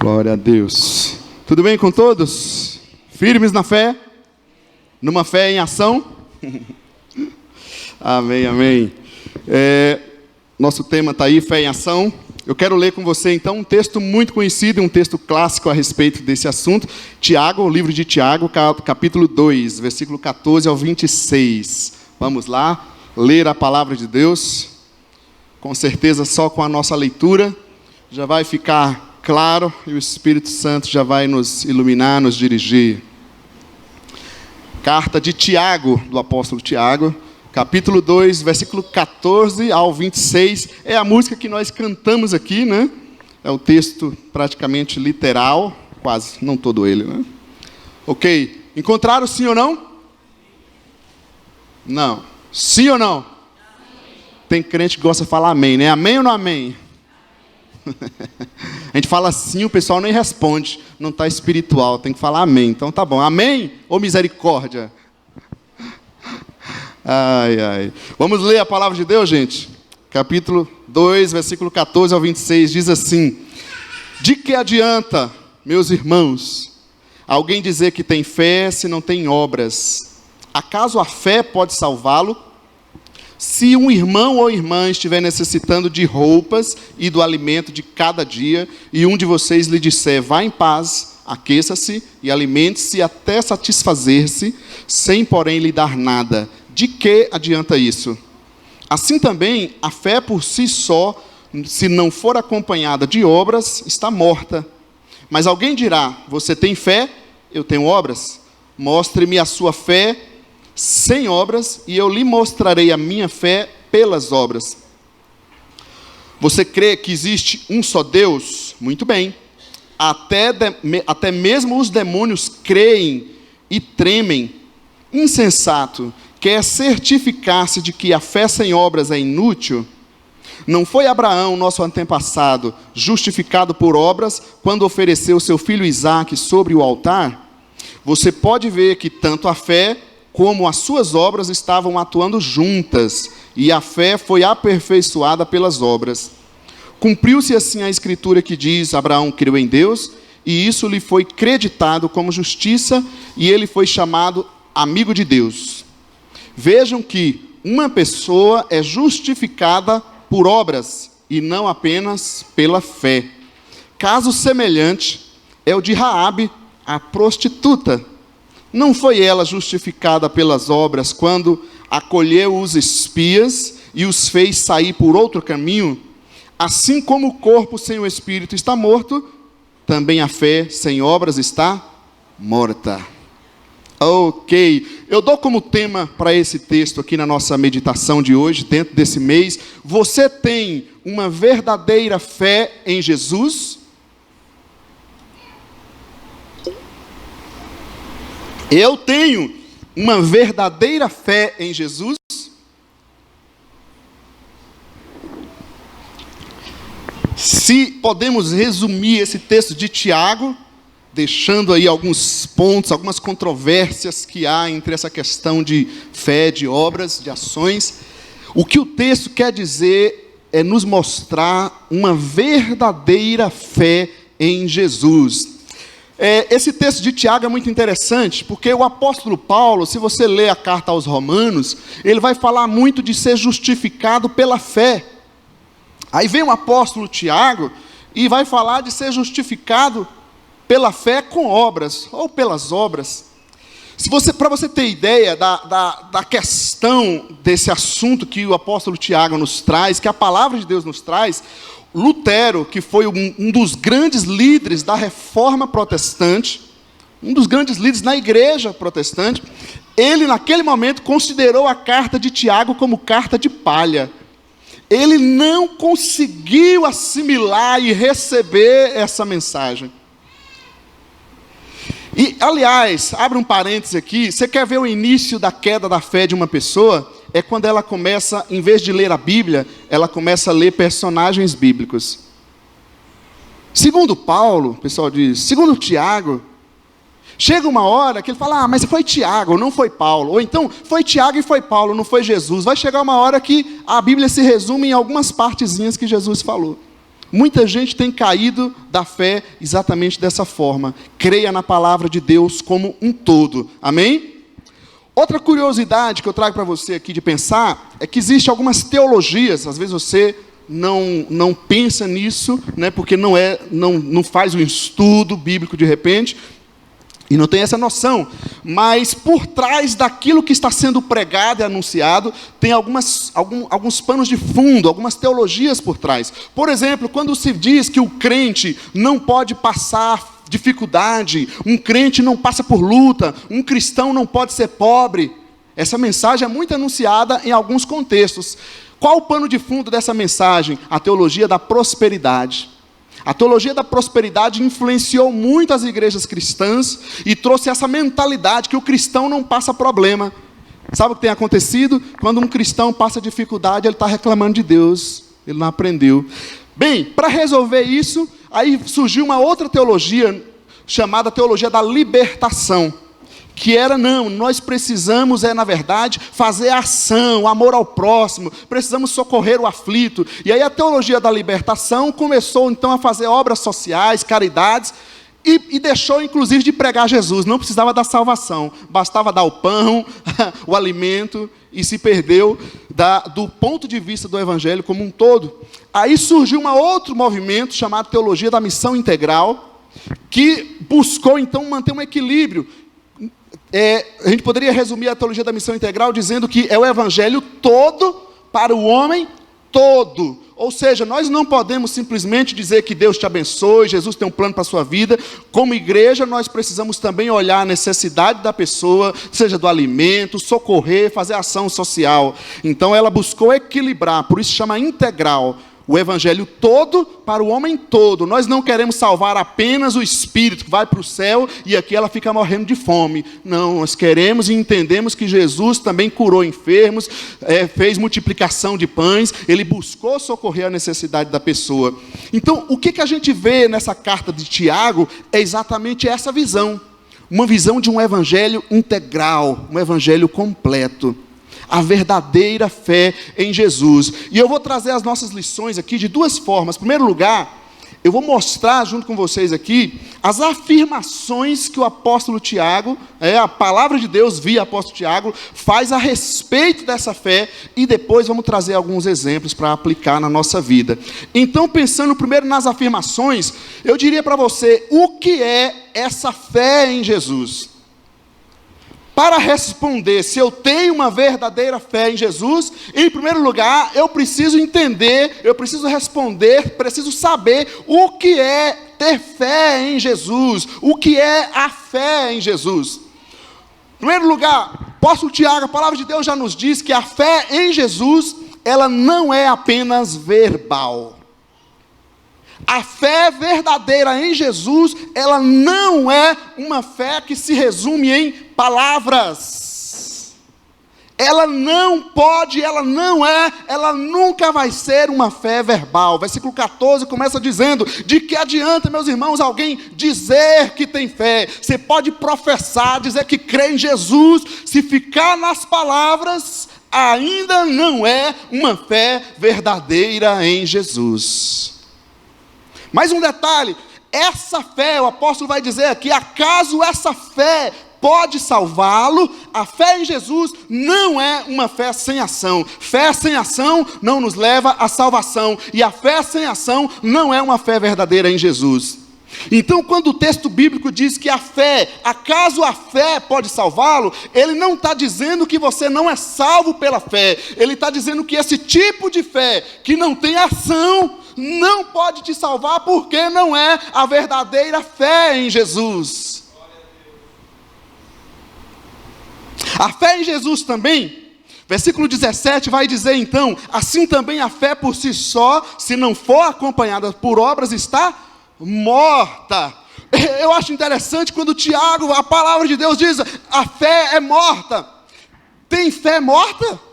Glória a Deus. Tudo bem com todos? Firmes na fé? Numa fé em ação? Amém, amém. Nosso tema está aí, fé em ação. Eu quero ler com você, então, um texto muito conhecido, um texto clássico a respeito desse assunto. Tiago, o livro de Tiago, capítulo 2, versículo 14 ao 26. Vamos lá, ler a palavra de Deus. Com certeza, só com a nossa leitura, já vai ficar claro e o Espírito Santo já vai nos iluminar, nos dirigir. Carta de Tiago, do apóstolo Tiago, capítulo 2, versículo 14 ao 26. É a música que nós cantamos aqui, né? É o texto praticamente literal, quase, não todo ele, né? Ok. Encontraram sim ou não? Não. Sim ou não? Tem crente que gosta de falar amém, né? Amém ou não amém? A gente fala assim, o pessoal nem responde. Não está espiritual, tem que falar amém. Então tá bom. Amém ou misericórdia? Ai, ai. Vamos ler a palavra de Deus, gente? Capítulo 2, versículo 14 ao 26, diz assim: de que adianta, meus irmãos, alguém dizer que tem fé se não tem obras? Acaso a fé pode salvá-lo? Se um irmão ou irmã estiver necessitando de roupas e do alimento de cada dia, e um de vocês lhe disser, vá em paz, aqueça-se e alimente-se até satisfazer-se, sem porém lhe dar nada, de que adianta isso? Assim também, a fé por si só, se não for acompanhada de obras, está morta. Mas alguém dirá, você tem fé, eu tenho obras? Mostre-me a sua fé sem obras, e eu lhe mostrarei a minha fé pelas obras. Você crê que existe um só Deus? Muito bem. Até mesmo os demônios creem e tremem. Insensato, quer certificar-se de que a fé sem obras é inútil? Não foi Abraão, nosso antepassado, justificado por obras, quando ofereceu seu filho Isaque sobre o altar? Você pode ver que tanto a fé como as suas obras estavam atuando juntas, e a fé foi aperfeiçoada pelas obras. Cumpriu-se assim a escritura que diz, Abraão creu em Deus, e isso lhe foi creditado como justiça, e ele foi chamado amigo de Deus. Vejam que uma pessoa é justificada por obras, e não apenas pela fé. Caso semelhante é o de Raabe, a prostituta. Não foi ela justificada pelas obras quando acolheu os espias e os fez sair por outro caminho? Assim como o corpo sem o espírito está morto, também a fé sem obras está morta. Ok, eu dou como tema para esse texto aqui na nossa meditação de hoje, dentro desse mês, você tem uma verdadeira fé em Jesus? Eu tenho uma verdadeira fé em Jesus? Se podemos resumir esse texto de Tiago, deixando aí alguns pontos, algumas controvérsias que há entre essa questão de fé, de obras, de ações, o que o texto quer dizer é nos mostrar uma verdadeira fé em Jesus. Esse texto de Tiago é muito interessante, porque o apóstolo Paulo, se você ler a carta aos Romanos, ele vai falar muito de ser justificado pela fé. Aí vem o apóstolo Tiago e vai falar de ser justificado pela fé com obras, ou pelas obras. Para você ter ideia da questão desse assunto que o apóstolo Tiago nos traz, que a palavra de Deus nos traz, Lutero, que foi um dos grandes líderes da reforma protestante, um dos grandes líderes na igreja protestante, ele naquele momento considerou a carta de Tiago como carta de palha. Ele não conseguiu assimilar e receber essa mensagem. E, aliás, abre um parênteses aqui, você quer ver o início da queda da fé de uma pessoa? É quando ela começa, em vez de ler a Bíblia, ela começa a ler personagens bíblicos. Segundo Paulo, o pessoal diz, segundo Tiago, chega uma hora que ele fala, mas foi Tiago, não foi Paulo. Ou então, foi Tiago e foi Paulo, não foi Jesus. Vai chegar uma hora que a Bíblia se resume em algumas partezinhas que Jesus falou. Muita gente tem caído da fé exatamente dessa forma. Creia na palavra de Deus como um todo. Amém? Outra curiosidade que eu trago para você aqui de pensar é que existem algumas teologias, às vezes você não pensa nisso, né, porque não faz um estudo bíblico de repente, e não tem essa noção, mas por trás daquilo que está sendo pregado e anunciado, tem alguns panos de fundo, algumas teologias por trás. Por exemplo, quando se diz que o crente não pode passar dificuldade, um crente não passa por luta, um cristão não pode ser pobre, essa mensagem é muito anunciada em alguns contextos. Qual o pano de fundo dessa mensagem? A teologia da prosperidade. A teologia da prosperidade influenciou muito as igrejas cristãs e trouxe essa mentalidade que o cristão não passa problema. Sabe o que tem acontecido? Quando um cristão passa dificuldade, ele está reclamando de Deus, ele não aprendeu. Bem, para resolver isso, aí surgiu uma outra teologia, chamada teologia da libertação. Que era, não, nós precisamos, na verdade, fazer ação, amor ao próximo, precisamos socorrer o aflito. E aí a teologia da libertação começou, então, a fazer obras sociais, caridades, e deixou, inclusive, de pregar Jesus. Não precisava da salvação, bastava dar o pão, o alimento, e se perdeu do ponto de vista do evangelho como um todo. Aí surgiu um outro movimento, chamado teologia da missão integral, que buscou, então, manter um equilíbrio. A gente poderia resumir a teologia da missão integral dizendo que é o evangelho todo para o homem todo. Ou seja, nós não podemos simplesmente dizer que Deus te abençoe, Jesus tem um plano para a sua vida. Como igreja, nós precisamos também olhar a necessidade da pessoa, seja do alimento, socorrer, fazer ação social. Então ela buscou equilibrar, por isso chama integral. O evangelho todo para o homem todo. Nós não queremos salvar apenas o espírito que vai para o céu e aqui ela fica morrendo de fome. Não, nós queremos e entendemos que Jesus também curou enfermos, fez multiplicação de pães, ele buscou socorrer a necessidade da pessoa. Então, o que a gente vê nessa carta de Tiago é exatamente essa visão. Uma visão de um evangelho integral, um evangelho completo. A verdadeira fé em Jesus. E eu vou trazer as nossas lições aqui de duas formas. Em primeiro lugar, eu vou mostrar junto com vocês aqui as afirmações que o apóstolo Tiago, a palavra de Deus via apóstolo Tiago, faz a respeito dessa fé, e depois vamos trazer alguns exemplos para aplicar na nossa vida. Então, pensando primeiro nas afirmações, eu diria para você, o que é essa fé em Jesus? Para responder se eu tenho uma verdadeira fé em Jesus, em primeiro lugar, eu preciso entender, eu preciso responder, preciso saber o que é ter fé em Jesus, o que é a fé em Jesus. Em primeiro lugar, apóstolo Tiago, a palavra de Deus já nos diz que a fé em Jesus, ela não é apenas verbal. A fé verdadeira em Jesus, ela não é uma fé que se resume em palavras. Ela não pode, ela nunca vai ser uma fé verbal. Versículo 14 começa dizendo, de que adianta, meus irmãos, alguém dizer que tem fé? Você pode professar, dizer que crê em Jesus, se ficar nas palavras, ainda não é uma fé verdadeira em Jesus. Mais um detalhe, essa fé, o apóstolo vai dizer aqui, acaso essa fé pode salvá-lo? A fé em Jesus não é uma fé sem ação. Fé sem ação não nos leva à salvação. E a fé sem ação não é uma fé verdadeira em Jesus. Então, quando o texto bíblico diz que a fé, acaso a fé pode salvá-lo, ele não está dizendo que você não é salvo pela fé. Ele está dizendo que esse tipo de fé que não tem ação não pode te salvar, porque não é a verdadeira fé em Jesus. A fé em Jesus também, versículo 17 vai dizer então, assim também a fé por si só, se não for acompanhada por obras, está morta. Eu acho interessante quando Tiago, a palavra de Deus diz, a fé é morta. Tem fé morta?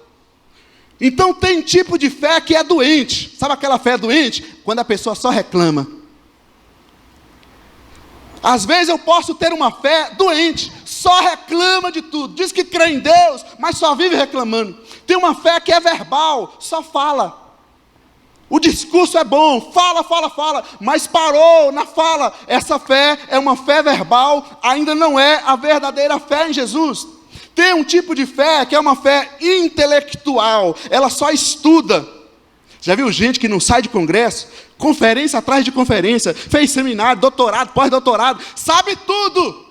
Então tem tipo de fé que é doente. Sabe aquela fé doente? Quando a pessoa só reclama. Às vezes eu posso ter uma fé doente, só reclama de tudo, diz que crê em Deus, mas só vive reclamando. Tem uma fé que é verbal, só fala. O discurso é bom, fala, mas parou na fala. Essa fé é uma fé verbal, ainda não é a verdadeira fé em Jesus. Tem um tipo de fé que é uma fé intelectual, ela só estuda. Já viu gente que não sai de congresso? Conferência atrás de conferência, fez seminário, doutorado, pós-doutorado, sabe tudo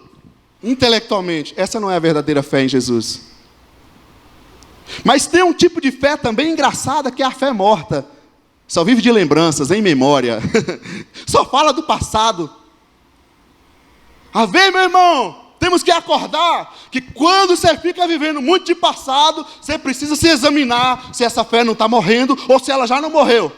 intelectualmente. Essa não é a verdadeira fé em Jesus. Mas tem um tipo de fé também engraçada, que é a fé morta. Só vive de lembranças, em memória. Só fala do passado. Vem, meu irmão, temos que acordar que quando você fica vivendo muito de passado, você precisa se examinar se essa fé não está morrendo ou se ela já não morreu.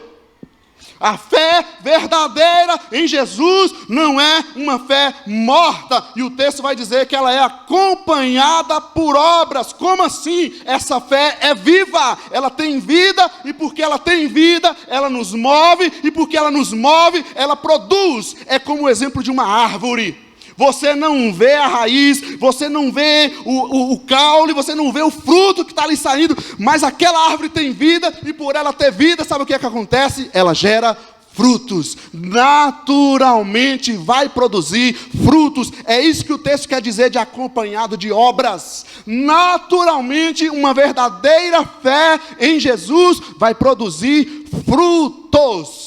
A fé verdadeira em Jesus não é uma fé morta. E o texto vai dizer que ela é acompanhada por obras. Como assim? Essa fé é viva. Ela tem vida, e porque ela tem vida, ela nos move, e porque ela nos move, ela produz. É como o exemplo de uma árvore. Você não vê a raiz, você não vê o caule, você não vê o fruto que está ali saindo, mas aquela árvore tem vida, e por ela ter vida, sabe o que é que acontece? Ela gera frutos, naturalmente vai produzir frutos. É isso que o texto quer dizer de acompanhado de obras. Naturalmente, uma verdadeira fé em Jesus vai produzir frutos.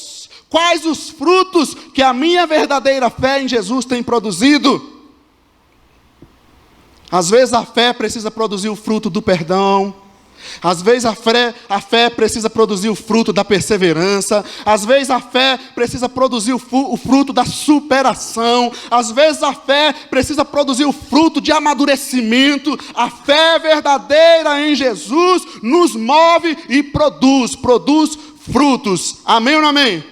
Quais os frutos que a minha verdadeira fé em Jesus tem produzido? Às vezes a fé precisa produzir o fruto do perdão. Às vezes a fé precisa produzir o fruto da perseverança. Às vezes a fé precisa produzir o fruto da superação. Às vezes a fé precisa produzir o fruto de amadurecimento. A fé verdadeira em Jesus nos move e produz frutos. Amém ou não amém?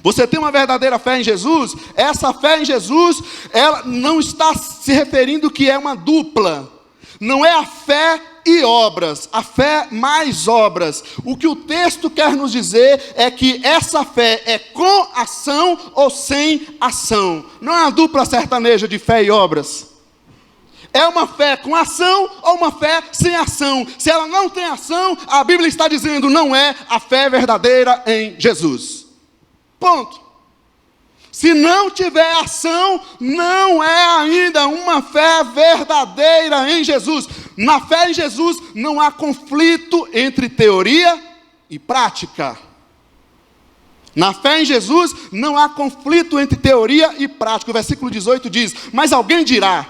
Você tem uma verdadeira fé em Jesus? Essa fé em Jesus, ela não está se referindo que é uma dupla. Não é a fé e obras, a fé mais obras. O que o texto quer nos dizer é que essa fé é com ação ou sem ação. Não é uma dupla sertaneja de fé e obras. É uma fé com ação ou uma fé sem ação. Se ela não tem ação, a Bíblia está dizendo, não é a fé verdadeira em Jesus. Ponto. Se não tiver ação, não é ainda uma fé verdadeira em Jesus. Na fé em Jesus não há conflito entre teoria e prática. Na fé em Jesus não há conflito entre teoria e prática. O versículo 18 diz, mas alguém dirá,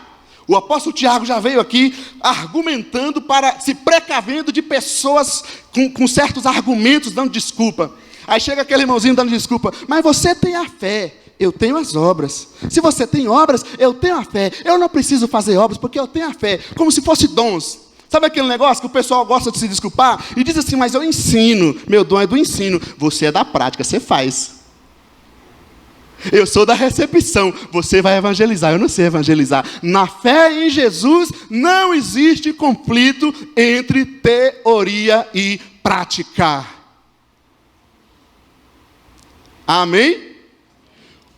o apóstolo Tiago já veio aqui argumentando, se precavendo de pessoas com certos argumentos, dando desculpa. Aí chega aquele irmãozinho dando desculpa, mas você tem a fé, eu tenho as obras. Se você tem obras, eu tenho a fé. Eu não preciso fazer obras porque eu tenho a fé, como se fosse dons. Sabe aquele negócio que o pessoal gosta de se desculpar? E diz assim, mas eu ensino, meu dom é do ensino. Você é da prática, você faz. Eu sou da recepção, você vai evangelizar, eu não sei evangelizar. Na fé em Jesus não existe conflito entre teoria e prática. Amém?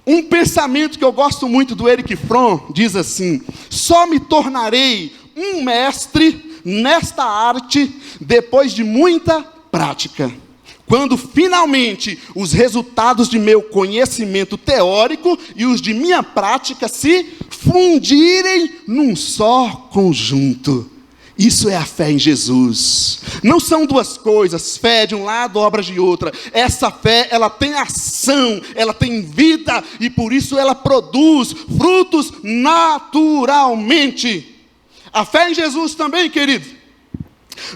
Um pensamento que eu gosto muito do Erich Fromm diz assim, só me tornarei um mestre nesta arte depois de muita prática. Quando finalmente os resultados de meu conhecimento teórico e os de minha prática se fundirem num só conjunto. Isso é a fé em Jesus. Não são duas coisas, fé de um lado, obras de outra. Essa fé, ela tem ação, ela tem vida, e por isso ela produz frutos naturalmente. A fé em Jesus também, querido,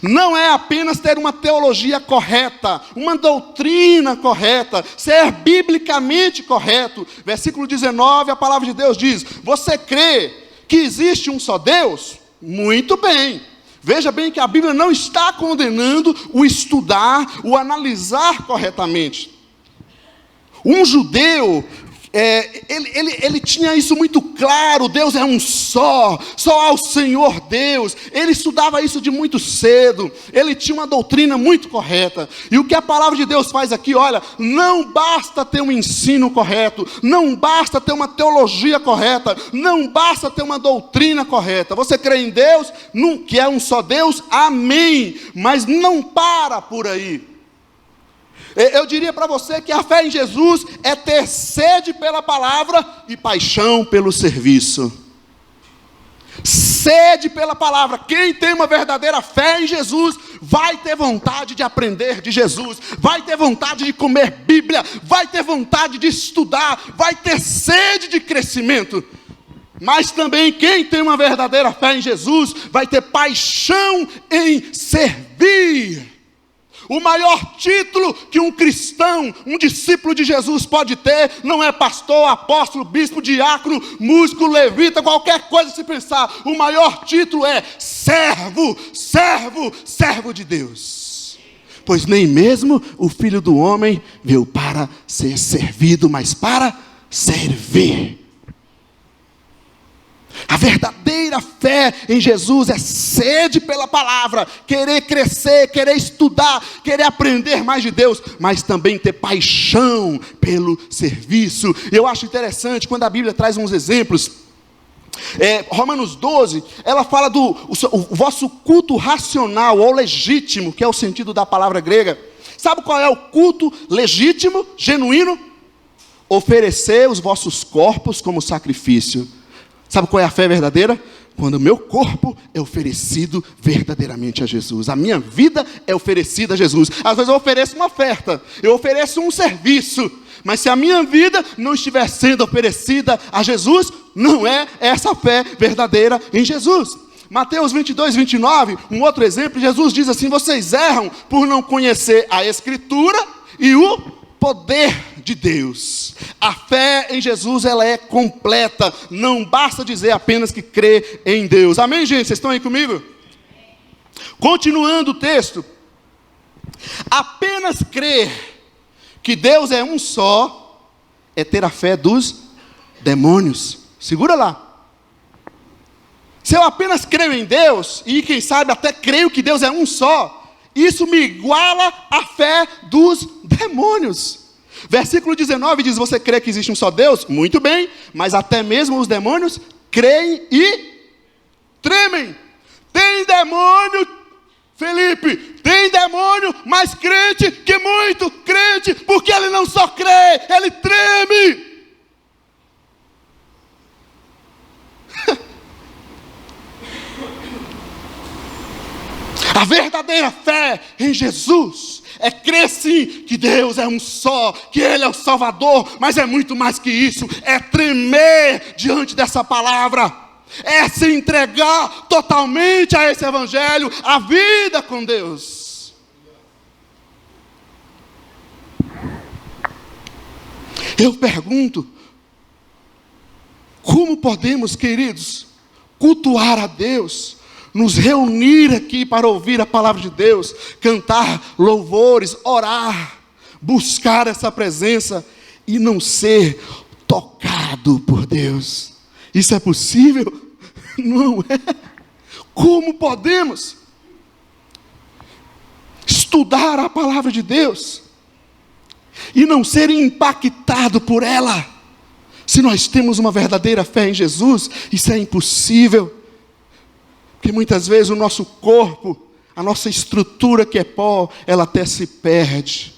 não é apenas ter uma teologia correta, uma doutrina correta, ser biblicamente correto. Versículo 19, a palavra de Deus diz, você crê que existe um só Deus? Muito bem. Veja bem que a Bíblia não está condenando o estudar, o analisar corretamente. Um judeu, ele tinha isso muito claro, Deus é um só há o Senhor Deus. Ele estudava isso de muito cedo, ele tinha uma doutrina muito correta. E o que a palavra de Deus faz aqui, olha, não basta ter um ensino correto, não basta ter uma teologia correta, não basta ter uma doutrina correta. Você crê em Deus, que é um só Deus, amém, mas não para por aí. Eu diria para você que a fé em Jesus é ter sede pela palavra e paixão pelo serviço. Sede pela palavra. Quem tem uma verdadeira fé em Jesus vai ter vontade de aprender de Jesus, vai ter vontade de comer Bíblia, vai ter vontade de estudar, vai ter sede de crescimento. Mas também quem tem uma verdadeira fé em Jesus vai ter paixão em servir. O maior título que um cristão, um discípulo de Jesus pode ter, não é pastor, apóstolo, bispo, diácono, músico, levita, qualquer coisa se pensar. O maior título é servo, servo, servo de Deus. Pois nem mesmo o Filho do Homem veio para ser servido, mas para servir. A verdadeira fé em Jesus é sede pela palavra, querer crescer, querer estudar, querer aprender mais de Deus, mas também ter paixão pelo serviço. Eu acho interessante quando a Bíblia traz uns exemplos. Romanos 12, ela fala do o vosso culto racional ou legítimo, que é o sentido da palavra grega. Sabe qual é o culto legítimo, genuíno? Oferecer os vossos corpos como sacrifício. Sabe qual é a fé verdadeira? Quando o meu corpo é oferecido verdadeiramente a Jesus. A minha vida é oferecida a Jesus. Às vezes eu ofereço uma oferta, eu ofereço um serviço, mas se a minha vida não estiver sendo oferecida a Jesus, não é essa fé verdadeira em Jesus. Mateus 22, 29, um outro exemplo, Jesus diz assim: vocês erram por não conhecer a Escritura e o poder de Deus. A fé em Jesus, ela é completa. Não basta dizer apenas que crê em Deus. Amém, gente? Vocês estão aí comigo? Continuando o texto. Apenas crer que Deus é um só é ter a fé dos demônios. Segura lá. Se eu apenas creio em Deus, e quem sabe até creio que Deus é um só, isso me iguala à fé dos demônios. Versículo 19 diz: você crê que existe um só Deus? Muito bem, mas até mesmo os demônios creem e tremem. Tem demônio, Felipe, tem demônio mais crente que muito crente, porque ele não só crê, ele treme. A verdadeira fé em Jesus é crer sim que Deus é um só, que Ele é o Salvador, mas é muito mais que isso, é tremer diante dessa palavra, é se entregar totalmente a esse Evangelho, a vida com Deus. Eu pergunto, como podemos, queridos, cultuar a Deus, nos reunir aqui para ouvir a palavra de Deus, cantar louvores, orar, buscar essa presença e não ser tocado por Deus? Isso é possível? Não é. Como podemos estudar a palavra de Deus e não ser impactado por ela? Se nós temos uma verdadeira fé em Jesus, isso é impossível. Porque muitas vezes o nosso corpo, a nossa estrutura que é pó, ela até se perde.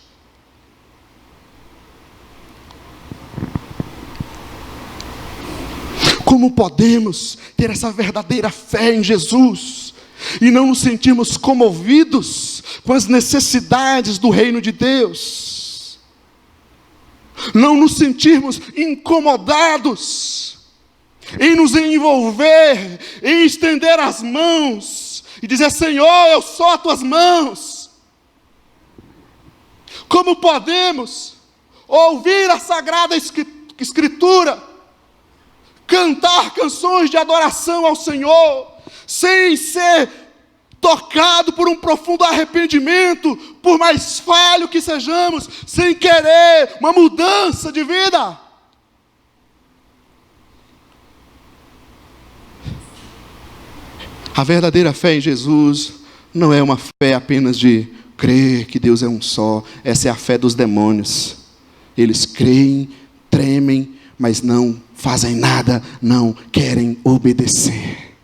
Como podemos ter essa verdadeira fé em Jesus e não nos sentirmos comovidos com as necessidades do reino de Deus? Não nos sentirmos incomodados em nos envolver, em estender as mãos e dizer: Senhor, eu sou as tuas mãos. Como podemos ouvir a Sagrada Escritura, cantar canções de adoração ao Senhor, sem ser tocado por um profundo arrependimento, por mais falho que sejamos, sem querer uma mudança de vida? A verdadeira fé em Jesus não é uma fé apenas de crer que Deus é um só. Essa é a fé dos demônios. Eles creem, tremem, mas não fazem nada, não querem obedecer.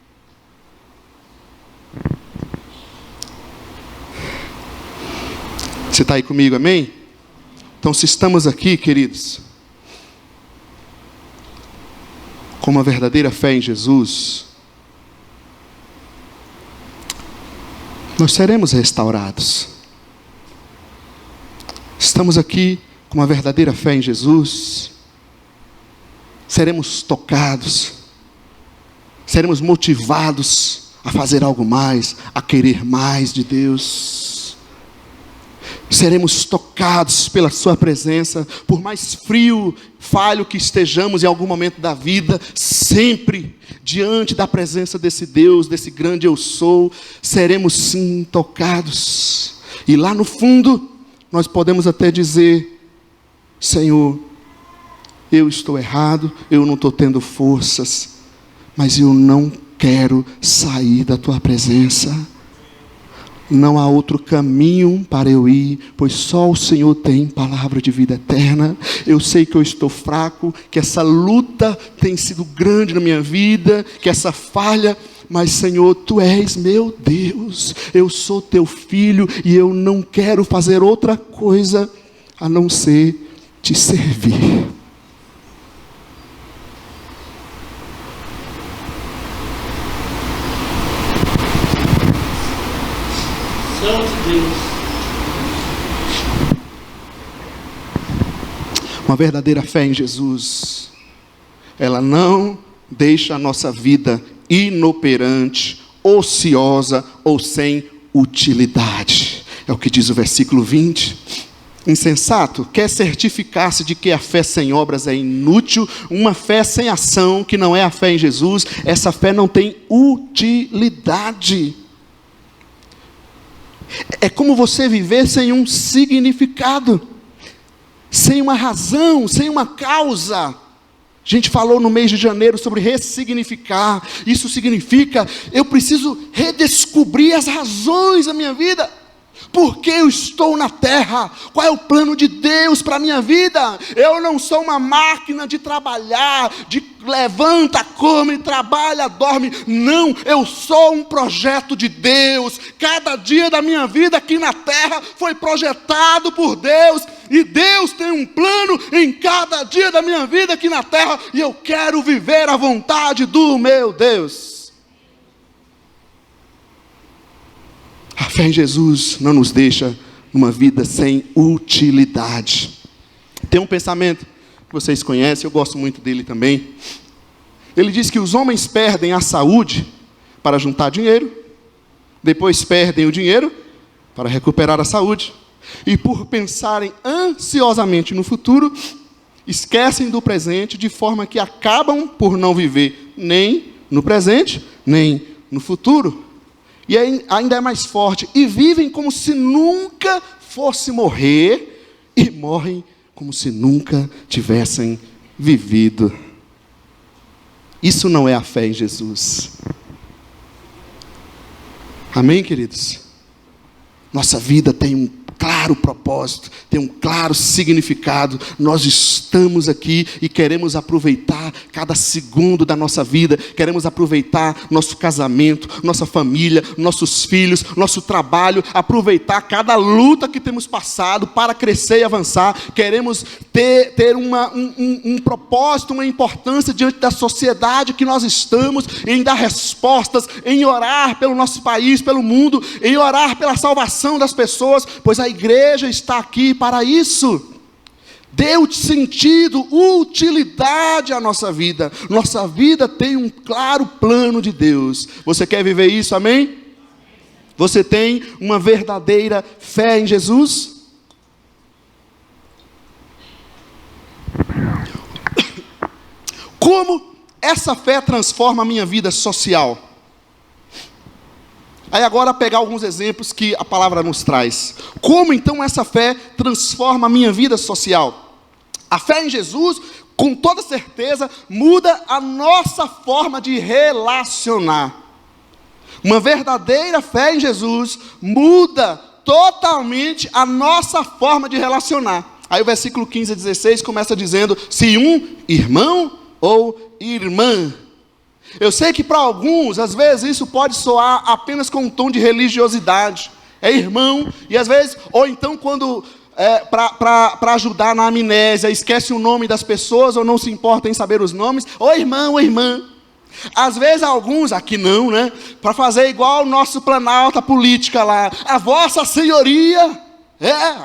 Você está aí comigo, amém? Então, se estamos aqui, queridos, com uma verdadeira fé em Jesus, nós seremos restaurados. Estamos aqui com uma verdadeira fé em Jesus, seremos tocados, seremos motivados a fazer algo mais, a querer mais de Deus. Seremos tocados pela sua presença, por mais frio, falho que estejamos em algum momento da vida, sempre diante da presença desse Deus, desse grande eu sou, seremos sim tocados. E lá no fundo, nós podemos até dizer: Senhor, eu estou errado, eu não estou tendo forças, mas eu não quero sair da tua presença. Não há outro caminho para eu ir, pois só o Senhor tem palavra de vida eterna. Eu sei que eu estou fraco, que essa luta tem sido grande na minha vida, que essa falha, mas Senhor, Tu és meu Deus, eu sou Teu filho e eu não quero fazer outra coisa a não ser Te servir. Uma verdadeira fé em Jesus, ela não deixa a nossa vida inoperante, ociosa ou sem utilidade. É o que diz o versículo 20. Insensato, quer certificar-se de que a fé sem obras é inútil? Uma fé sem ação, que não é a fé em Jesus, essa fé não tem utilidade. É como você viver sem um significado, sem uma razão, sem uma causa. A gente falou no mês de janeiro sobre ressignificar. Isso significa, eu preciso redescobrir as razões da minha vida. Por que eu estou na terra? Qual é o plano de Deus para a minha vida? Eu não sou uma máquina de trabalhar, de levanta, come, trabalha, dorme. Não, eu sou um projeto de Deus. Cada dia da minha vida aqui na terra foi projetado por Deus. E Deus tem um plano em cada dia da minha vida aqui na terra. E eu quero viver a vontade do meu Deus. A fé em Jesus não nos deixa numa vida sem utilidade. Tem um pensamento que vocês conhecem, eu gosto muito dele também. Ele diz que os homens perdem a saúde para juntar dinheiro, depois perdem o dinheiro para recuperar a saúde, e por pensarem ansiosamente no futuro, esquecem do presente, de forma que acabam por não viver nem no presente, nem no futuro. E ainda é mais forte, e vivem como se nunca fosse morrer, e morrem como se nunca tivessem vivido. Isso não é a fé em Jesus. Amém, queridos? Nossa vida tem um claro propósito, tem um claro significado. Nós estamos aqui e queremos aproveitar cada segundo da nossa vida, queremos aproveitar nosso casamento, nossa família, nossos filhos, nosso trabalho, aproveitar cada luta que temos passado para crescer e avançar. Queremos ter um propósito, uma importância diante da sociedade que nós estamos, em dar respostas, em orar pelo nosso país, pelo mundo, em orar pela salvação das pessoas, pois a igreja está aqui para isso. Deu sentido, utilidade à nossa vida. Nossa vida tem um claro plano de Deus. Você quer viver isso, amém? Você tem uma verdadeira fé em Jesus? Como essa fé transforma a minha vida social? Aí agora pegar alguns exemplos que a palavra nos traz. Como então essa fé transforma a minha vida social? A fé em Jesus, com toda certeza, muda a nossa forma de relacionar. Uma verdadeira fé em Jesus muda totalmente a nossa forma de relacionar. Aí o versículo 15 a 16 começa dizendo: se um irmão ou irmã. Eu sei que para alguns, às vezes, isso pode soar apenas com um tom de religiosidade. É irmão, e às vezes, ou então quando para ajudar na amnésia, esquece o nome das pessoas ou não se importa em saber os nomes. Ô irmão, ô irmã. Às vezes alguns, aqui não, né? Para fazer igual o nosso Planalto, a política lá. A vossa senhoria.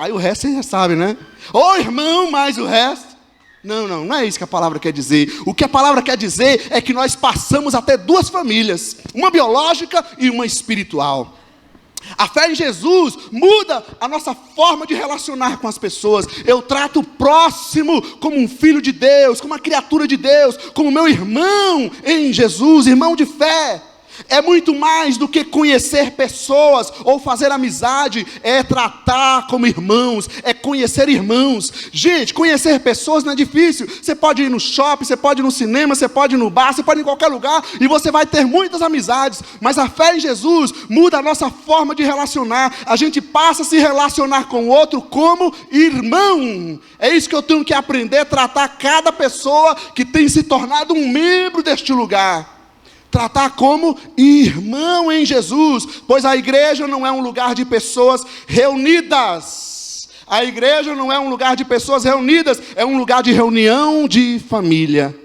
Aí o resto você já sabe, né? Ô irmão, mais o resto. Não é isso que a palavra quer dizer. O que a palavra quer dizer é que nós passamos a ter duas famílias. Uma biológica e uma espiritual. A fé em Jesus muda a nossa forma de relacionar com as pessoas. Eu trato o próximo como um filho de Deus, como uma criatura de Deus, como meu irmão em Jesus, irmão de fé. É muito mais do que conhecer pessoas ou fazer amizade, é tratar como irmãos, é conhecer irmãos. Gente, conhecer pessoas não é difícil. Você pode ir no shopping, você pode ir no cinema, você pode ir no bar, você pode ir em qualquer lugar e você vai ter muitas amizades. Mas a fé em Jesus muda a nossa forma de relacionar. A gente passa a se relacionar com o outro como irmão. É isso que eu tenho que aprender a tratar cada pessoa que tem se tornado um membro deste lugar. Tratar como irmão em Jesus, pois a igreja não é um lugar de pessoas reunidas. A igreja não é um lugar de pessoas reunidas, é um lugar de reunião de família.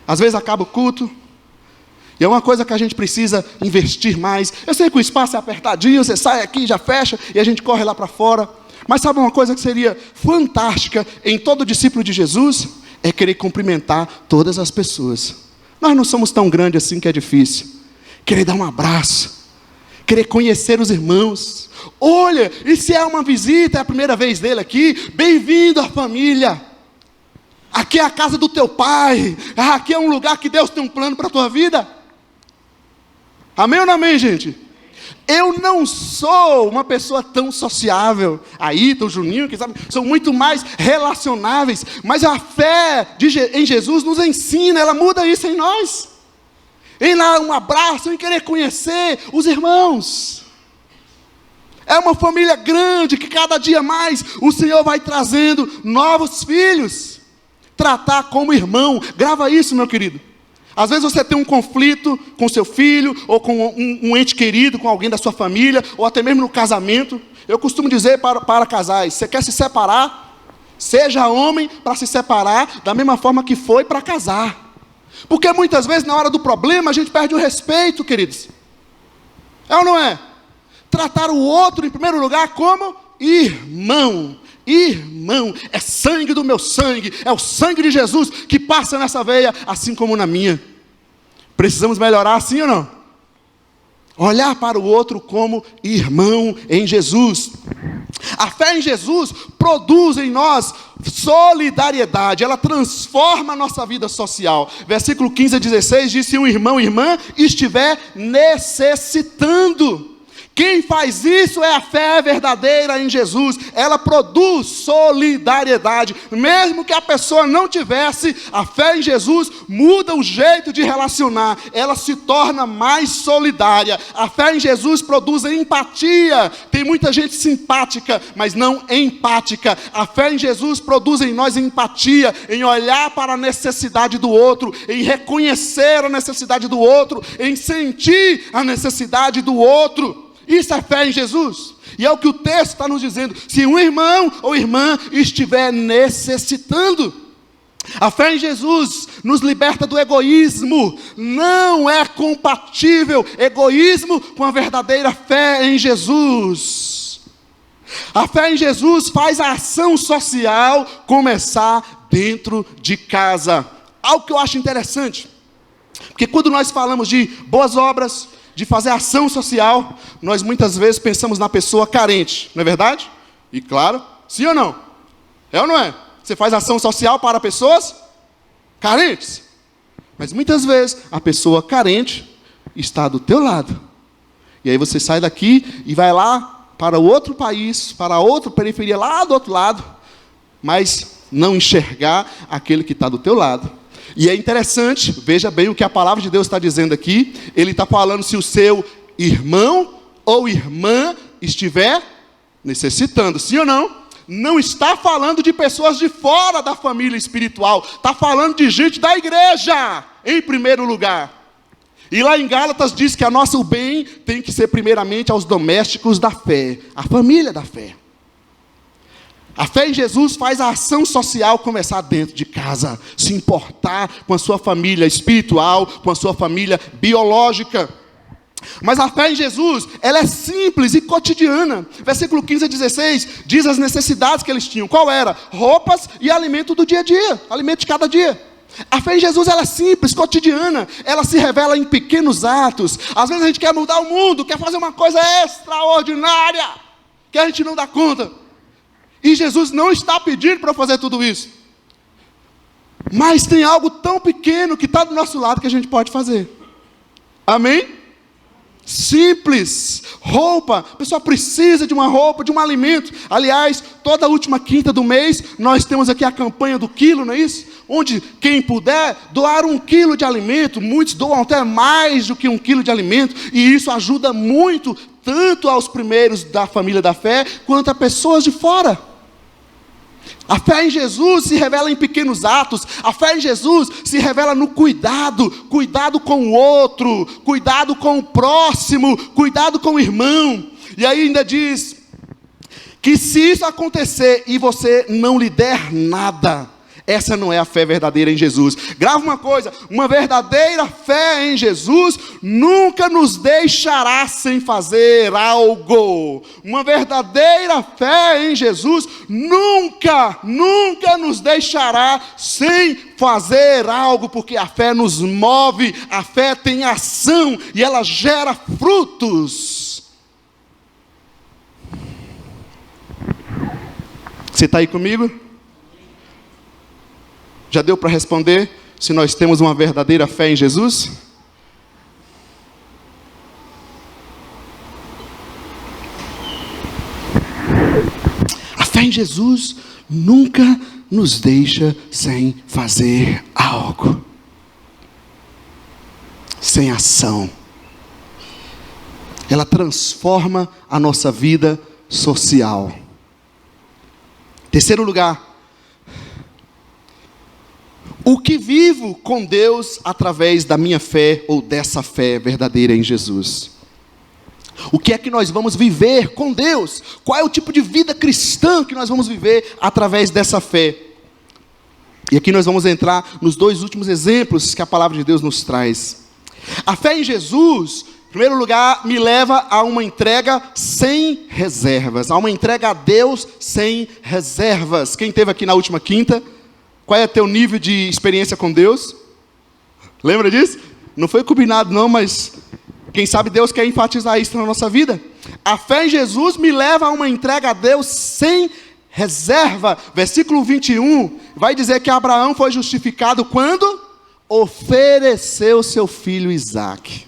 Às vezes acaba o culto, e é uma coisa que a gente precisa investir mais. Eu sei que o espaço é apertadinho, você sai aqui, já fecha, e a gente corre lá para fora. Mas sabe uma coisa que seria fantástica em todo discípulo de Jesus? É querer cumprimentar todas as pessoas. Nós não somos tão grandes assim que é difícil. Querer dar um abraço, querer conhecer os irmãos. Olha, e se é uma visita, é a primeira vez dele aqui, bem-vindo à família. Aqui é a casa do teu pai, aqui é um lugar que Deus tem um plano para a tua vida. Amém ou não amém, gente? Eu não sou uma pessoa tão sociável. Aí, o Juninho, que sabe, são muito mais relacionáveis. Mas a fé em Jesus nos ensina, ela muda isso em nós. Em dar um abraço, em querer conhecer os irmãos. É uma família grande que cada dia mais o Senhor vai trazendo novos filhos. Tratar como irmão. Grava isso, meu querido. Às vezes você tem um conflito com seu filho, ou com um ente querido, com alguém da sua família, ou até mesmo no casamento. Eu costumo dizer para casais, você quer se separar? Seja homem para se separar da mesma forma que foi para casar. Porque muitas vezes na hora do problema a gente perde o respeito, queridos. É ou não é? Tratar o outro em primeiro lugar como irmão. Irmão, é sangue do meu sangue, é o sangue de Jesus que passa nessa veia, assim como na minha. Precisamos melhorar sim ou não? Olhar para o outro como irmão em Jesus. A fé em Jesus produz em nós solidariedade, ela transforma a nossa vida social. Versículo 15 a 16 diz: se um irmão ou irmã estiver necessitando. Quem faz isso é a fé verdadeira em Jesus. Ela produz solidariedade. Mesmo que a pessoa não tivesse, a fé em Jesus muda o jeito de relacionar. Ela se torna mais solidária. A fé em Jesus produz empatia. Tem muita gente simpática, mas não empática. A fé em Jesus produz em nós empatia, em olhar para a necessidade do outro, em reconhecer a necessidade do outro, em sentir a necessidade do outro. Isso é fé em Jesus. E é o que o texto está nos dizendo. Se um irmão ou irmã estiver necessitando. A fé em Jesus nos liberta do egoísmo. Não é compatível egoísmo com a verdadeira fé em Jesus. A fé em Jesus faz a ação social começar dentro de casa. Algo que eu acho interessante. Porque quando nós falamos de boas obras, de fazer ação social, nós muitas vezes pensamos na pessoa carente, não é verdade? E claro, sim ou não? É ou não é? Você faz ação social para pessoas carentes. Mas muitas vezes a pessoa carente está do teu lado. E aí você sai daqui e vai lá para outro país, para outra periferia, lá do outro lado, mas não enxergar aquele que está do teu lado. E é interessante, veja bem o que a palavra de Deus está dizendo aqui. Ele está falando se o seu irmão ou irmã estiver necessitando, sim ou não? Não está falando de pessoas de fora da família espiritual. Está falando de gente da igreja, em primeiro lugar. E lá em Gálatas diz que o bem tem que ser primeiramente aos domésticos da fé, a família da fé. A fé em Jesus faz a ação social começar dentro de casa, se importar com a sua família espiritual, com a sua família biológica. Mas a fé em Jesus, ela é simples e cotidiana. Versículo 15 a 16 diz as necessidades que eles tinham. Qual era? Roupas e alimento do dia a dia, alimento de cada dia. A fé em Jesus, ela é simples, cotidiana. Ela se revela em pequenos atos. Às vezes a gente quer mudar o mundo, quer fazer uma coisa extraordinária, que a gente não dá conta. E Jesus não está pedindo para fazer tudo isso. Mas tem algo tão pequeno que está do nosso lado que a gente pode fazer. Amém? Simples, roupa, a pessoa precisa de uma roupa, de um alimento. Aliás, toda última quinta do mês, nós temos aqui a campanha do quilo, não é isso? Onde quem puder doar 1 quilo de alimento, muitos doam até mais do que 1 quilo de alimento, e isso ajuda muito, tanto aos primeiros da família da fé, quanto a pessoas de fora. A fé em Jesus se revela em pequenos atos. A fé em Jesus se revela no cuidado. Cuidado com o outro, cuidado com o próximo, cuidado com o irmão. E aí ainda diz que se isso acontecer e você não lhe der nada, essa não é a fé verdadeira em Jesus. Grava uma coisa: uma verdadeira fé em Jesus nunca nos deixará sem fazer algo. Uma verdadeira fé em Jesus nunca nos deixará sem fazer algo, porque a fé nos move, a fé tem ação e ela gera frutos. Você está aí comigo? Já deu para responder se nós temos uma verdadeira fé em Jesus? A fé em Jesus nunca nos deixa sem fazer algo, sem ação. Ela transforma a nossa vida social. Terceiro lugar, o que vivo com Deus através da minha fé ou dessa fé verdadeira em Jesus? O que é que nós vamos viver com Deus? Qual é o tipo de vida cristã que nós vamos viver através dessa fé? E aqui nós vamos entrar nos 2 últimos exemplos que a palavra de Deus nos traz. A fé em Jesus, em primeiro lugar, me leva a uma entrega sem reservas, a uma entrega a Deus sem reservas. Quem esteve aqui na última quinta? Qual é o teu nível de experiência com Deus? Lembra disso? Não foi combinado não, mas quem sabe Deus quer enfatizar isso na nossa vida. A fé em Jesus me leva a uma entrega a Deus sem reserva. Versículo 21 vai dizer que Abraão foi justificado quando ofereceu seu filho Isaque.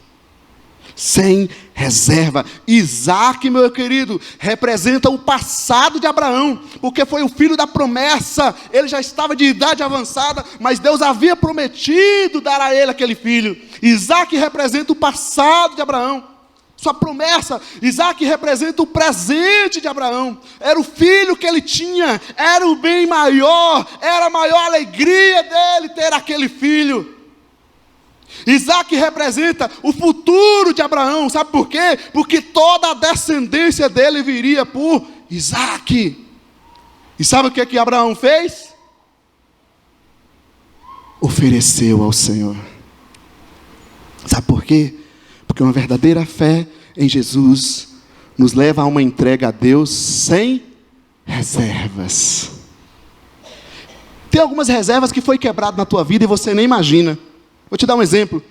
Sem reserva. Isaque, meu querido, representa o passado de Abraão, porque foi o filho da promessa. Ele já estava de idade avançada, mas Deus havia prometido dar a ele aquele filho. Isaque representa o passado de Abraão, sua promessa. Isaque representa o presente de Abraão. Era o filho que ele tinha, era o bem maior, era a maior alegria dele ter aquele filho. Isaque representa o futuro de Abraão. Sabe por quê? Porque toda a descendência dele viria por Isaque. E sabe o que Abraão fez? Ofereceu ao Senhor. Sabe por quê? Porque uma verdadeira fé em Jesus nos leva a uma entrega a Deus sem reservas. Tem algumas reservas que foi quebrado na tua vida e você nem imagina. Vou te dar um exemplo.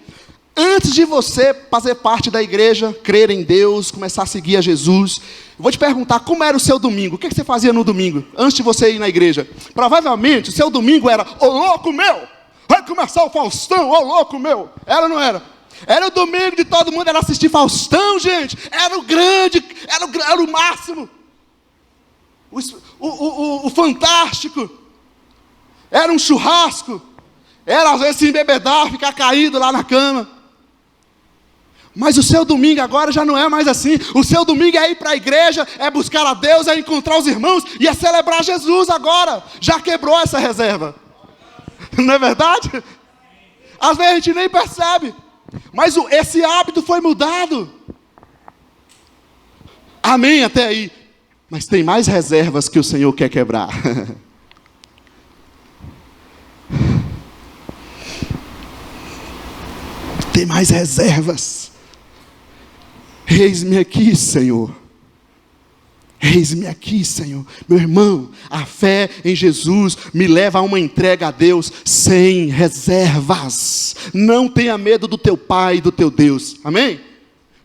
Antes de você fazer parte da igreja, crer em Deus, começar a seguir a Jesus, vou te perguntar como era o seu domingo. O que você fazia no domingo, antes de você ir na igreja? Provavelmente o seu domingo era: ô louco meu, vai começar o Faustão, ô louco meu. Era ou não era? Era o domingo de todo mundo, era assistir Faustão, gente. Era o grande, era o máximo. O fantástico. Era um churrasco. Era às vezes se embebedar, ficar caído lá na cama. Mas o seu domingo agora já não é mais assim. O seu domingo é ir para a igreja, é buscar a Deus, é encontrar os irmãos e é celebrar Jesus agora. Já quebrou essa reserva. Não é verdade? Às vezes a gente nem percebe. Mas esse hábito foi mudado. Amém até aí. Mas tem mais reservas que o Senhor quer quebrar. Tem mais reservas. Eis-me aqui, Senhor. Eis-me aqui, Senhor. Meu irmão, a fé em Jesus me leva a uma entrega a Deus sem reservas. Não tenha medo do teu Pai e do teu Deus. Amém?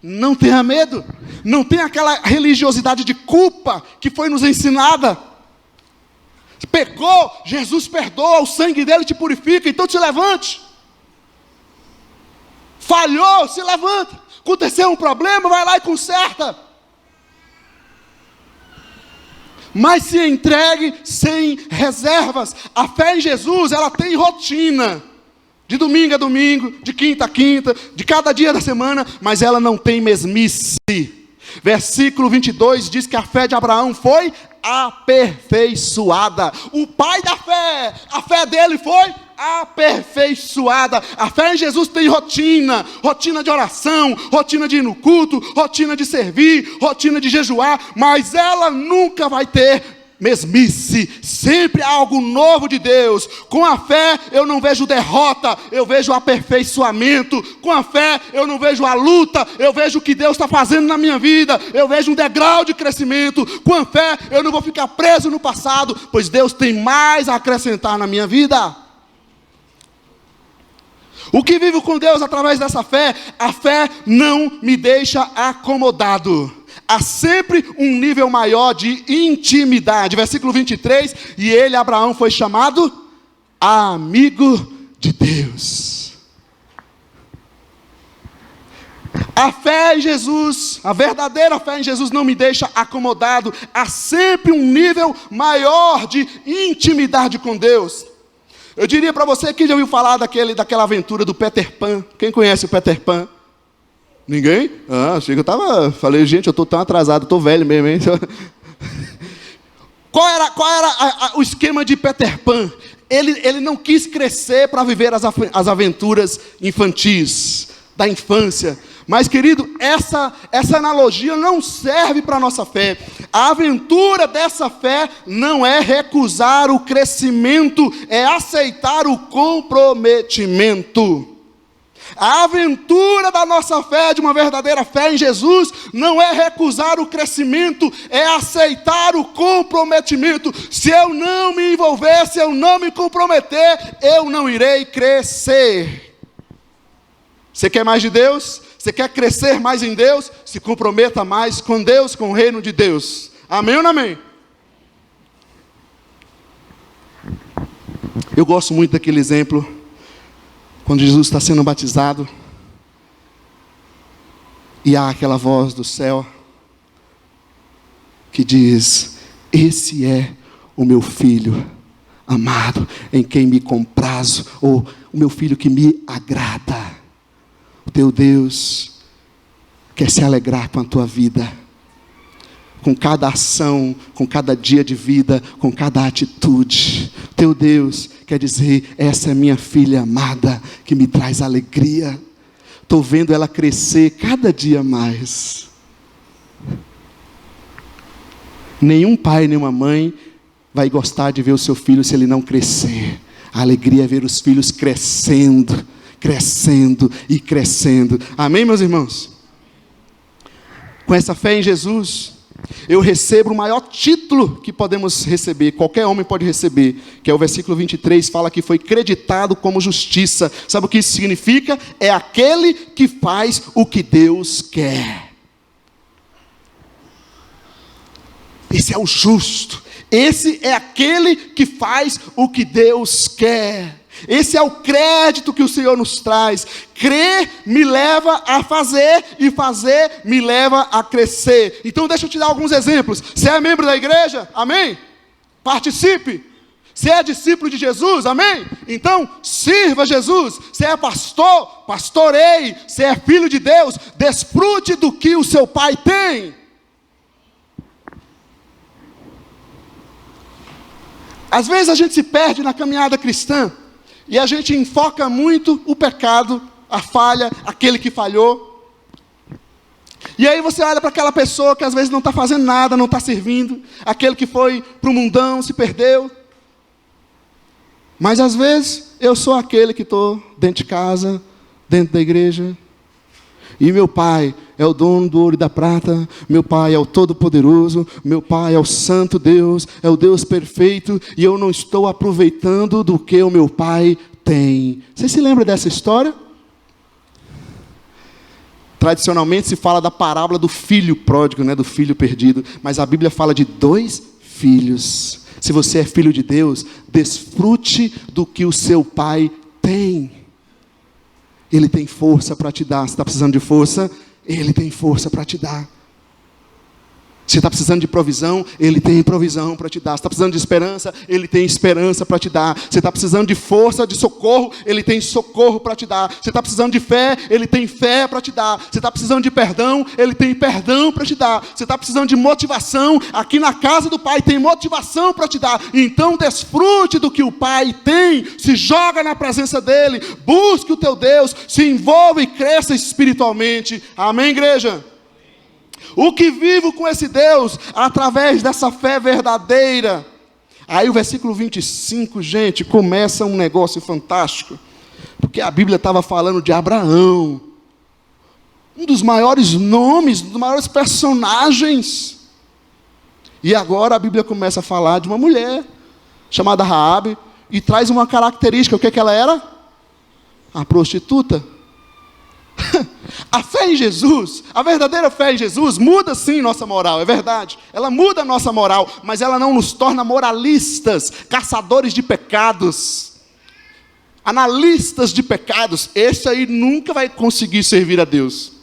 Não tenha medo. Não tenha aquela religiosidade de culpa que foi nos ensinada. Pecou, Jesus perdoa, o sangue dele te purifica, então te levante. Falhou, se levanta. Aconteceu um problema, vai lá e conserta. Mas se entregue sem reservas. A fé em Jesus, ela tem rotina. De domingo a domingo, de quinta a quinta, de cada dia da semana, mas ela não tem mesmice. Versículo 22 diz que a fé de Abraão foi aperfeiçoada. O pai da fé, a fé dele foi aperfeiçoada. A fé em Jesus tem rotina, rotina de oração, rotina de ir no culto, rotina de servir, rotina de jejuar, mas ela nunca vai ter mesmice, sempre há algo novo de Deus. Com a fé eu não vejo derrota, eu vejo aperfeiçoamento. Com a fé eu não vejo a luta, eu vejo o que Deus está fazendo na minha vida, eu vejo um degrau de crescimento. Com a fé eu não vou ficar preso no passado, pois Deus tem mais a acrescentar na minha vida. O que vivo com Deus através dessa fé, a fé não me deixa acomodado. Há sempre um nível maior de intimidade. Versículo 23, e ele, Abraão, foi chamado amigo de Deus. A fé em Jesus, a verdadeira fé em Jesus não me deixa acomodado. Há sempre um nível maior de intimidade com Deus. Eu diria para você que já ouviu falar daquela aventura do Peter Pan. Quem conhece o Peter Pan? Ninguém? Achei que falei, gente, eu estou tão atrasado, estou velho mesmo, hein? Qual era o esquema de Peter Pan? Ele não quis crescer para viver as aventuras infantis, da infância. Mas, querido, essa analogia não serve para a nossa fé. A aventura dessa fé não é recusar o crescimento, é aceitar o comprometimento. A aventura da nossa fé, de uma verdadeira fé em Jesus, não é recusar o crescimento, é aceitar o comprometimento. Se eu não me envolver, se eu não me comprometer, eu não irei crescer. Você quer mais de Deus? Você quer crescer mais em Deus? Se comprometa mais com Deus, com o reino de Deus. Amém ou não amém? Eu gosto muito daquele exemplo, quando Jesus está sendo batizado, e há aquela voz do céu, que diz, esse é o meu filho amado, em quem me comprazo, ou o meu filho que me agrada. O teu Deus quer se alegrar com a tua vida, com cada ação, com cada dia de vida, com cada atitude. O teu Deus quer dizer, essa é minha filha amada, que me traz alegria. Estou vendo ela crescer cada dia mais. Nenhum pai, nenhuma mãe vai gostar de ver o seu filho se ele não crescer. A alegria é ver os filhos crescendo, crescendo e crescendo. Amém, meus irmãos? Com essa fé em Jesus, eu recebo o maior título que podemos receber, qualquer homem pode receber, que é o versículo 23, fala que foi creditado como justiça. Sabe o que isso significa? É aquele que faz o que Deus quer. Esse é o justo. Esse é aquele que faz o que Deus quer. Esse é o crédito que o Senhor nos traz. Crer me leva a fazer, e fazer me leva a crescer. Então deixa eu te dar alguns exemplos. Você é membro da igreja? Amém? Participe. Você é discípulo de Jesus? Amém? Então sirva Jesus. Você é pastor? Pastoreie. Você é filho de Deus? Desfrute do que o seu pai tem. Às vezes a gente se perde na caminhada cristã, e a gente enfoca muito o pecado, a falha, aquele que falhou. E aí você olha para aquela pessoa que às vezes não está fazendo nada, não está servindo, aquele que foi para o mundão, se perdeu. Mas às vezes eu sou aquele que estou dentro de casa, dentro da igreja, e meu pai é o dono do ouro e da prata, meu pai é o todo-poderoso, meu pai é o santo Deus, é o Deus perfeito, e eu não estou aproveitando do que o meu pai tem. Você se lembra dessa história? Tradicionalmente se fala da parábola do filho pródigo, né, do filho perdido, mas a Bíblia fala de 2 filhos. Se você é filho de Deus, desfrute do que o seu pai tem. Ele tem força para te dar. Você está precisando de força? Ele tem força para te dar. Você está precisando de provisão? Ele tem provisão para te dar. Você está precisando de esperança? Ele tem esperança para te dar. Você está precisando de força, de socorro? Ele tem socorro para te dar. Você está precisando de fé? Ele tem fé para te dar. Você está precisando de perdão? Ele tem perdão para te dar. Você está precisando de motivação? Aqui na casa do Pai tem motivação para te dar. Então desfrute do que o Pai tem. Se joga na presença dEle. Busque o teu Deus. Se envolva e cresça espiritualmente. Amém, igreja? O que vivo com esse Deus, através dessa fé verdadeira. Aí o versículo 25, gente, começa um negócio fantástico. Porque a Bíblia estava falando de Abraão. Um dos maiores nomes, um dos maiores personagens. E agora a Bíblia começa a falar de uma mulher, chamada Raabe, e traz uma característica. O que ela era? A prostituta. A fé em Jesus, a verdadeira fé em Jesus muda sim nossa moral, é verdade. Ela muda a nossa moral, mas ela não nos torna moralistas, caçadores de pecados, analistas de pecados. Esse aí nunca vai conseguir servir a Deus.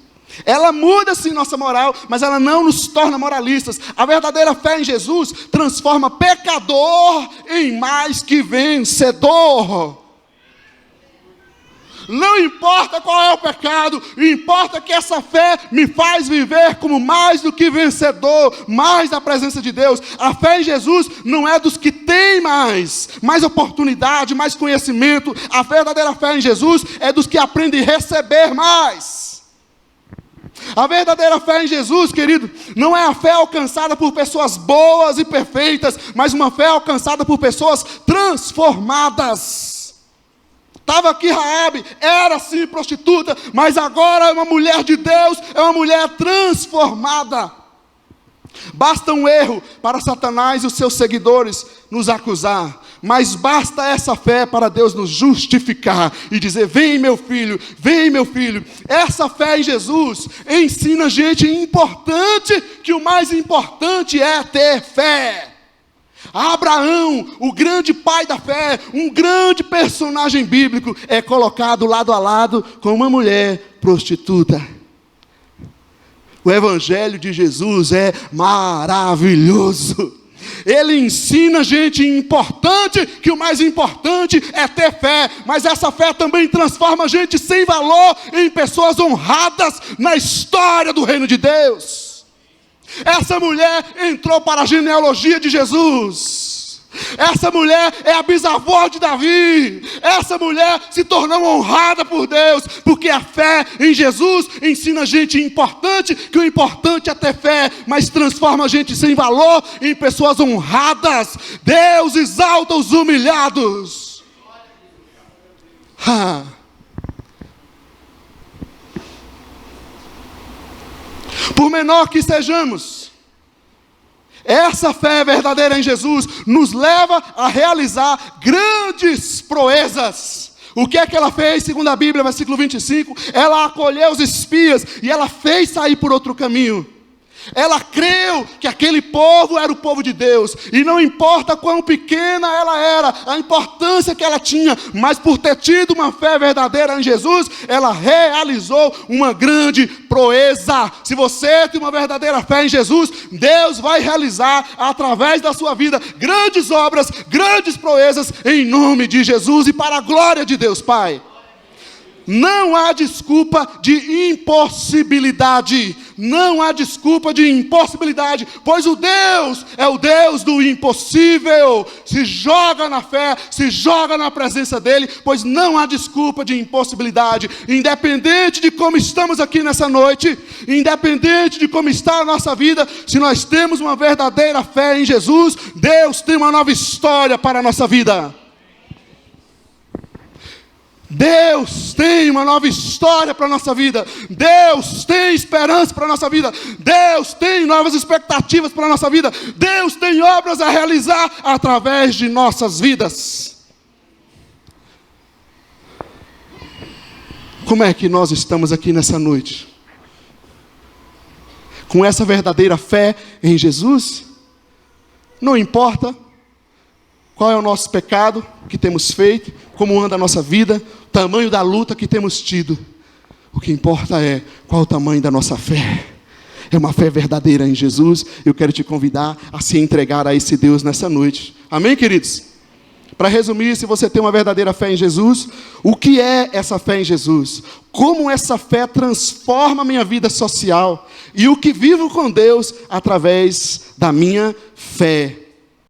Ela muda sim nossa moral, mas ela não nos torna moralistas. A verdadeira fé em Jesus transforma pecador em mais que vencedor. Não importa qual é o pecado, importa que essa fé me faz viver como mais do que vencedor, mais da presença de Deus. A fé em Jesus não é dos que têm mais oportunidade, mais conhecimento. A verdadeira fé em Jesus é dos que aprendem a receber mais. A verdadeira fé em Jesus, querido, não é a fé alcançada por pessoas boas e perfeitas, mas uma fé alcançada por pessoas transformadas. Estava aqui Raabe, era sim prostituta, mas agora é uma mulher de Deus, é uma mulher transformada. Basta um erro para Satanás e os seus seguidores nos acusar, mas basta essa fé para Deus nos justificar e dizer: vem meu filho, vem meu filho. Essa fé em Jesus ensina a gente importante, que o mais importante é ter fé. Abraão, o grande pai da fé, um grande personagem bíblico, é colocado lado a lado com uma mulher prostituta. O evangelho de Jesus é maravilhoso. Ele ensina a gente importante, que o mais importante é ter fé, mas essa fé também transforma a gente sem valor em pessoas honradas na história do reino de Deus. Essa mulher entrou para a genealogia de Jesus. Essa mulher é a bisavó de Davi. Essa mulher se tornou honrada por Deus, porque a fé em Jesus ensina a gente importante, que o importante é ter fé, mas transforma a gente sem valor em pessoas honradas. Deus exalta os humilhados. Por menor que sejamos, essa fé verdadeira em Jesus nos leva a realizar grandes proezas. O que é que ela fez, segundo a Bíblia, versículo 25? Ela acolheu os espias e ela fez sair por outro caminho. Ela creu que aquele povo era o povo de Deus, e não importa quão pequena ela era, a importância que ela tinha, mas por ter tido uma fé verdadeira em Jesus, ela realizou uma grande proeza. Se você tem uma verdadeira fé em Jesus, Deus vai realizar através da sua vida grandes obras, grandes proezas, em nome de Jesus e para a glória de Deus Pai. Não há desculpa de impossibilidade. Não há desculpa de impossibilidade, pois o Deus é o Deus do impossível. Se joga na fé, se joga na presença dEle, pois não há desculpa de impossibilidade. Independente de como estamos aqui nessa noite, independente de como está a nossa vida, se nós temos uma verdadeira fé em Jesus, Deus tem uma nova história para a nossa vida. Deus tem uma nova história para a nossa vida. Deus tem esperança para a nossa vida. Deus tem novas expectativas para a nossa vida. Deus tem obras a realizar através de nossas vidas. Como é que nós estamos aqui nessa noite? Com essa verdadeira fé em Jesus? Não importa qual é o nosso pecado que temos feito, como anda a nossa vida, o tamanho da luta que temos tido. O que importa é qual o tamanho da nossa fé. É uma fé verdadeira em Jesus. Eu quero te convidar a se entregar a esse Deus nessa noite. Amém, queridos? Para resumir, se você tem uma verdadeira fé em Jesus, o que é essa fé em Jesus? Como essa fé transforma a minha vida social? E o que vivo com Deus através da minha fé.